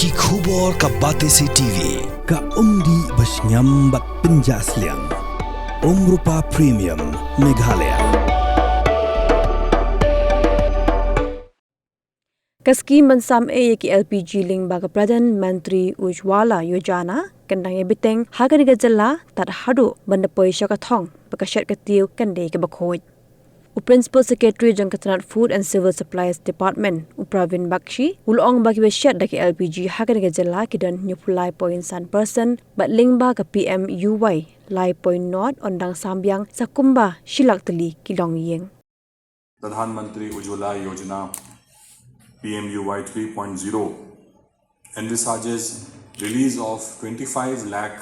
Ki khubor ka Batesi TV. Ka umdi basnyam bat penjasliang. Rupa Premium Meghalaya. Skhim mensam ki LPG ling baga Pradhan Mantri Ujwala Yojana kandang Bteng hagan gajalla tat hadu banda poisha ka thong bakashat ka tiu kande ke bakhoj. Principal Secretary Jangkatranat Food and Civil Supplies Department Upravin Bakshi ulong bagi Shet da ki LPG hagan gajalla kidan nyupulai point san person bat ling ba ka PMUY lai point not ondang sambiang sakumba shilak tali kilong yeng. Pradhan Mantri Ujwala Yojana PMUY 3.0 envisages release of 25 lakh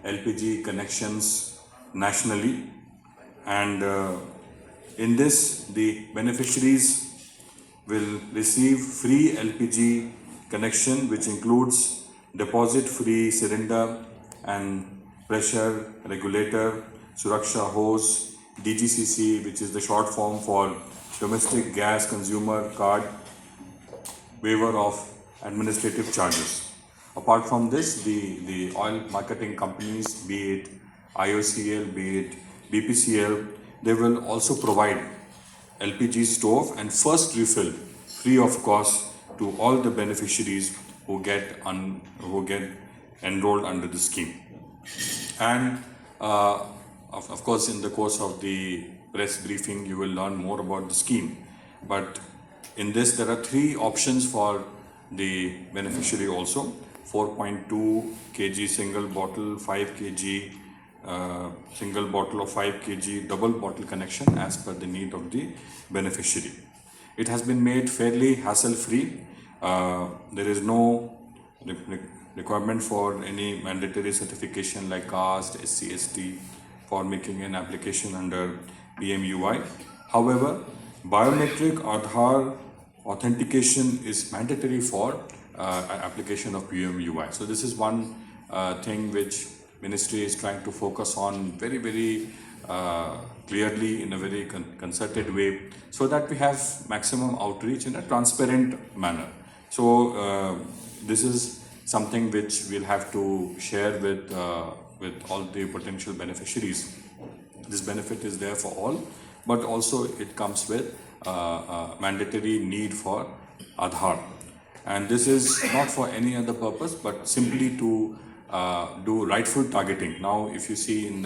LPG connections nationally, and in this the beneficiaries will receive free LPG connection, which includes deposit free cylinder and pressure regulator, Suraksha hose, DGCC, which is the short form for domestic gas consumer card, waiver of administrative charges. Apart from this, the oil marketing companies, be it IOCL, be it BPCL, they will also provide LPG stove and first refill free of cost to all the beneficiaries who get enrolled under the scheme. And of course, in the course of the press briefing, you will learn more about the scheme. But in this, there are three options for the beneficiary also: 4.2 kg single bottle, 5 kg single bottle of 5 kg double bottle connection as per the need of the beneficiary. It has been made fairly hassle-free. There is no requirement for any mandatory certification like caste, SC, ST for making an application under PMUY. However, biometric Aadhaar authentication is mandatory for application of PMUY. So this is one thing which Ministry is trying to focus on very clearly in a very concerted way, so that we have maximum outreach in a transparent manner. So this is something which we'll have to share with all the potential beneficiaries. This benefit is there for all, but also it comes with mandatory need for Aadhaar, and this is not for any other purpose but simply to do rightful targeting. Now, if you see in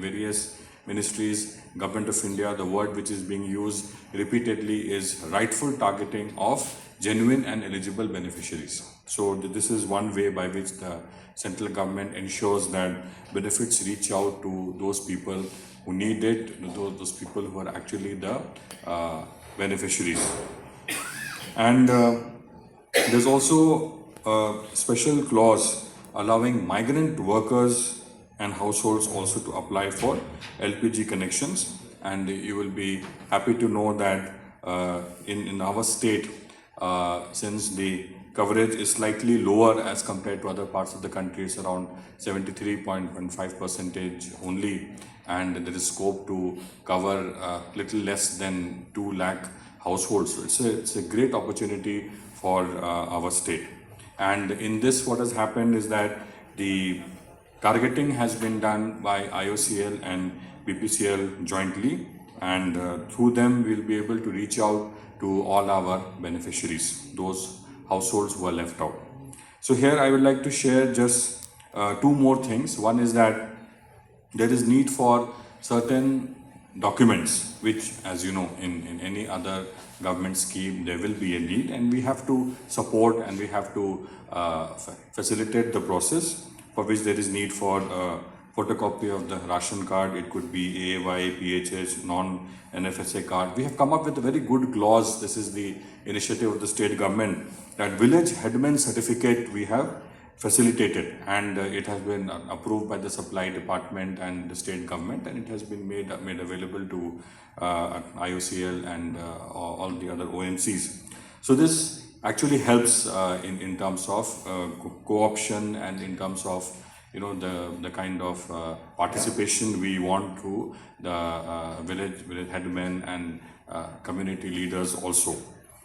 various ministries, Government of India, the word which is being used repeatedly is rightful targeting of genuine and eligible beneficiaries. So this is one way by which the central government ensures that benefits reach out to those people who need it, those people who are actually the beneficiaries. And there's also a special clause allowing migrant workers and households also to apply for LPG connections. And you will be happy to know that in our state, since the coverage is slightly lower as compared to other parts of the country, it's around 73.15% only, and there is scope to cover little less than 2 lakh households. So it's a great opportunity for our state. And in this, what has happened is that the targeting has been done by IOCL and BPCL jointly, and through them we'll be able to reach out to all our beneficiaries, those households who are left out. So here I would like to share just two more things. One is that there is need for certain documents, which, as you know, in any other government scheme there will be a need, and we have to support and we have to facilitate the process, for which there is need for photocopy of the ration card. It could be AAY, PHH, non-NFSA card. We have come up with a very good clause. This is the initiative of the state government, that village headman certificate we have facilitated, and it has been approved by the supply department and the state government, and it has been made available to IOCL and all the other OMCs. So this actually helps in terms of co-option and in terms of the kind of participation we want to the village headmen and community leaders also.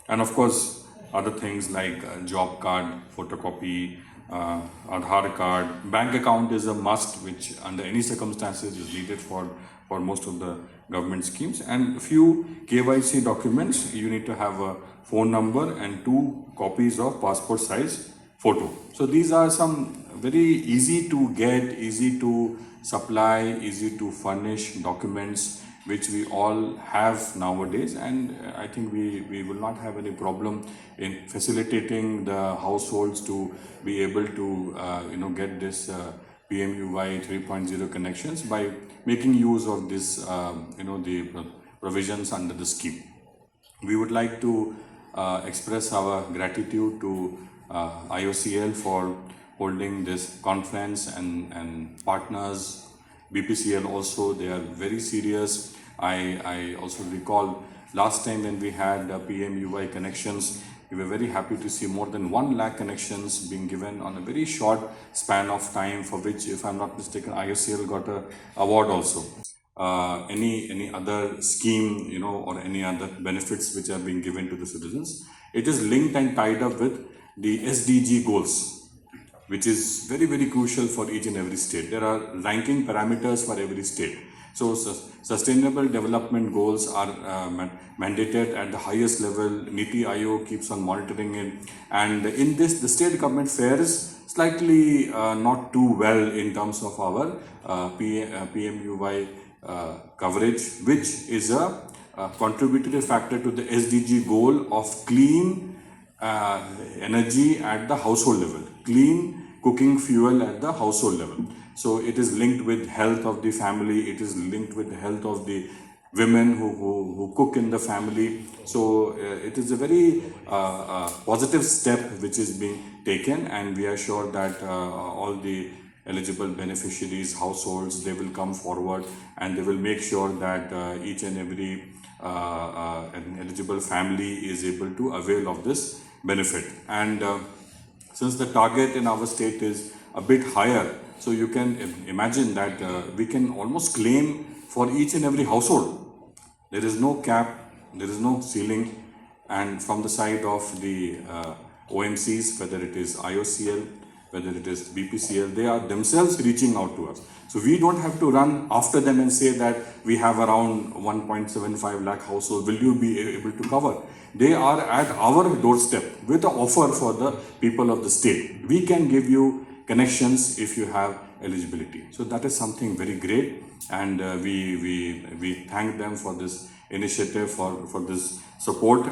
And of course, other things like job card, photocopy, Aadhaar card. Bank account is a must, which under any circumstances is needed for most of the government schemes. And a few KYC documents, you need to have a phone number and 2 copies of passport size photo. So these are some very easy to get, easy to supply, easy to furnish documents which we all have nowadays, and I think we will not have any problem in facilitating the households to be able to get this PMUY 3.0 connections by making use of this the provisions under the scheme. We would like to express our gratitude to IOCL for holding this conference and partners. BPCL also, they are very serious. I also recall last time when we had PMUY connections, we were very happy to see more than 1 lakh connections being given on a very short span of time, for which, if I'm not mistaken, IOCL got an award also. Any other scheme, or any other benefits which are being given to the citizens, it is linked and tied up with the SDG goals, which is very, very crucial for each and every state. There are ranking parameters for every state. So sustainable development goals are mandated at the highest level. Niti Aayog keeps on monitoring it. And in this, the state government fares slightly not too well in terms of our PMUY coverage, which is a contributory factor to the SDG goal of clean energy at the household level, clean cooking fuel at the household level. So it is linked with health of the family, it is linked with the health of the women who cook in the family. So it is a very positive step which is being taken, and we are sure that all the eligible beneficiaries, households, they will come forward and they will make sure that each and every an eligible family is able to avail of this benefit. And since the target in our state is a bit higher, so you can imagine that we can almost claim for each and every household. There is no cap, there is no ceiling, and from the side of the OMCs, whether it is IOCL, whether it is BPCL, they are themselves reaching out to us. So we don't have to run after them and say that we have around 1.75 lakh households, will you be able to cover? They are at our doorstep with an offer for the people of the state. We can give you connections if you have eligibility. So that is something very great, and we thank them for this initiative, for this support.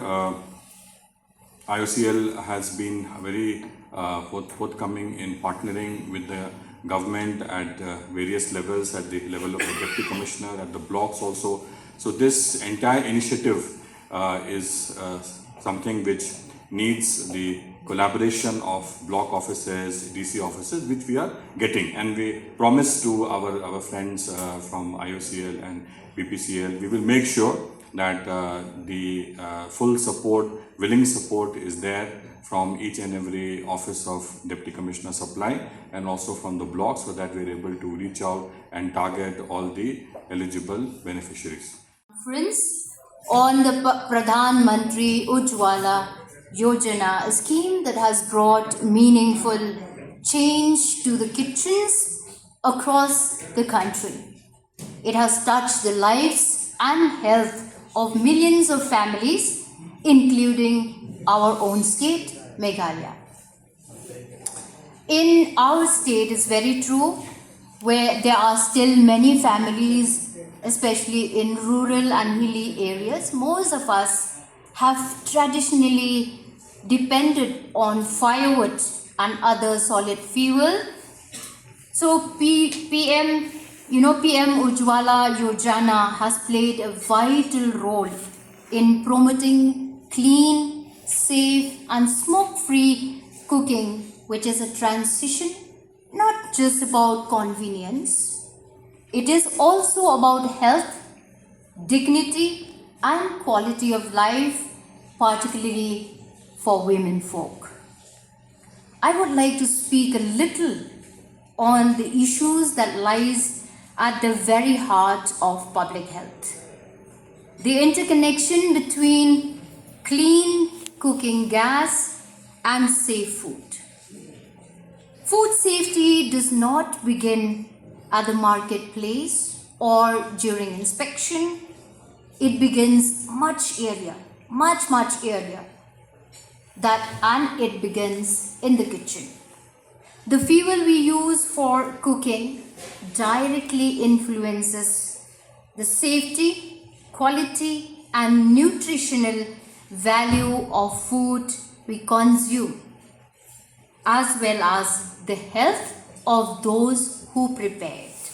IOCL has been very forthcoming in partnering with the government at various levels, at the level of the Deputy Commissioner, at the blocks also. So this entire initiative is something which needs the collaboration of block offices, DC offices, which we are getting. And we promise to our friends from IOCL and BPCL, we will make sure that the full support, willing support is there from each and every office of Deputy Commissioner Supply and also from the block, so that we are able to reach out and target all the eligible beneficiaries. Friends, on the Pradhan Mantri Ujjwala Yojana, a scheme that has brought meaningful change to the kitchens across the country. It has touched the lives and health of millions of families, including our own state, Meghalaya. In our state, it's very true, where there are still many families, especially in rural and hilly areas. Most of us have traditionally depended on firewood and other solid fuel. So PM Ujjwala Yojana has played a vital role in promoting clean, safe and smoke-free cooking, which is a transition not just about convenience. It is also about health, dignity and quality of life, particularly for women folk. I would like to speak a little on the issues that lies at the very heart of public health. The interconnection between clean, cooking gas, and safe food. Food safety does not begin at the marketplace or during inspection. It begins much earlier, much earlier. And it begins in the kitchen. The fuel we use for cooking directly influences the safety, quality, and nutritional value of food we consume, as well as the health of those who prepare it.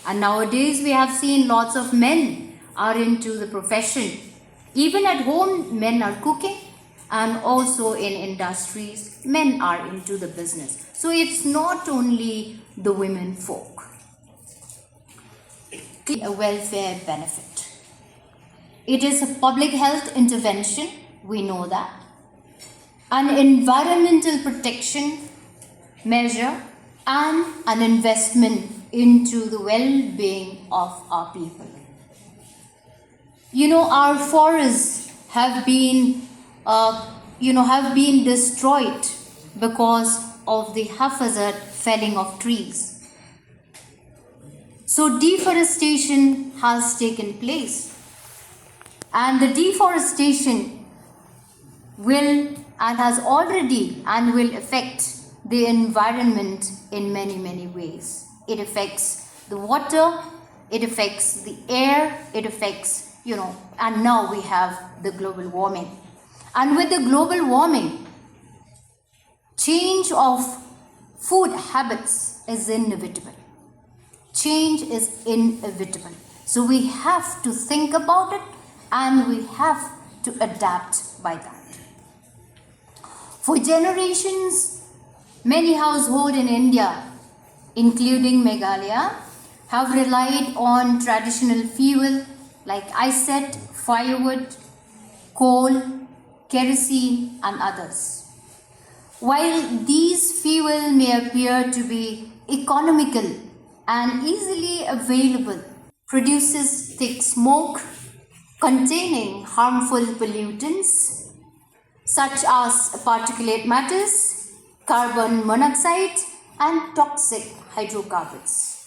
And nowadays we have seen lots of men are into the profession. Even at home, men are cooking, and also in industries, men are into the business. So it's not only the women folk. A welfare benefit. It is a public health intervention, we know that. An environmental protection measure and an investment into the well-being of our people. Our forests have been destroyed because of the haphazard felling of trees. So deforestation has taken place, and the deforestation will and has already and will affect the environment in many ways. It affects the water, it affects the air, it affects, and now we have the global warming. And with the global warming, change of food habits is inevitable. Change is inevitable. So we have to think about it and we have to adapt by that. For generations, many households in India, including Meghalaya, have relied on traditional fuel like I said, firewood, coal, kerosene and others. While these fuel may appear to be economical and easily available, produces thick smoke containing harmful pollutants such as particulate matters, carbon monoxide and toxic hydrocarbons.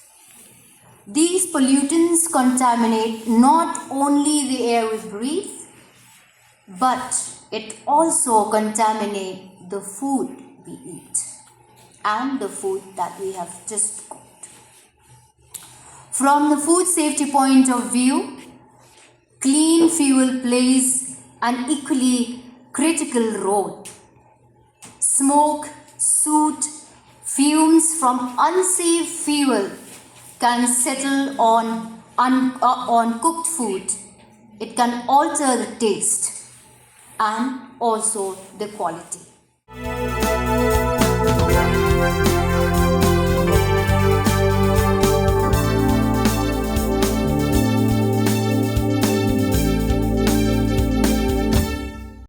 These pollutants contaminate not only the air we breathe, but it also contaminates the food we eat and the food that we have just cooked. From the food safety point of view, clean fuel plays an equally critical role. Smoke, soot, fumes from unsafe fuel can settle on cooked food. It can alter the taste and also the quality.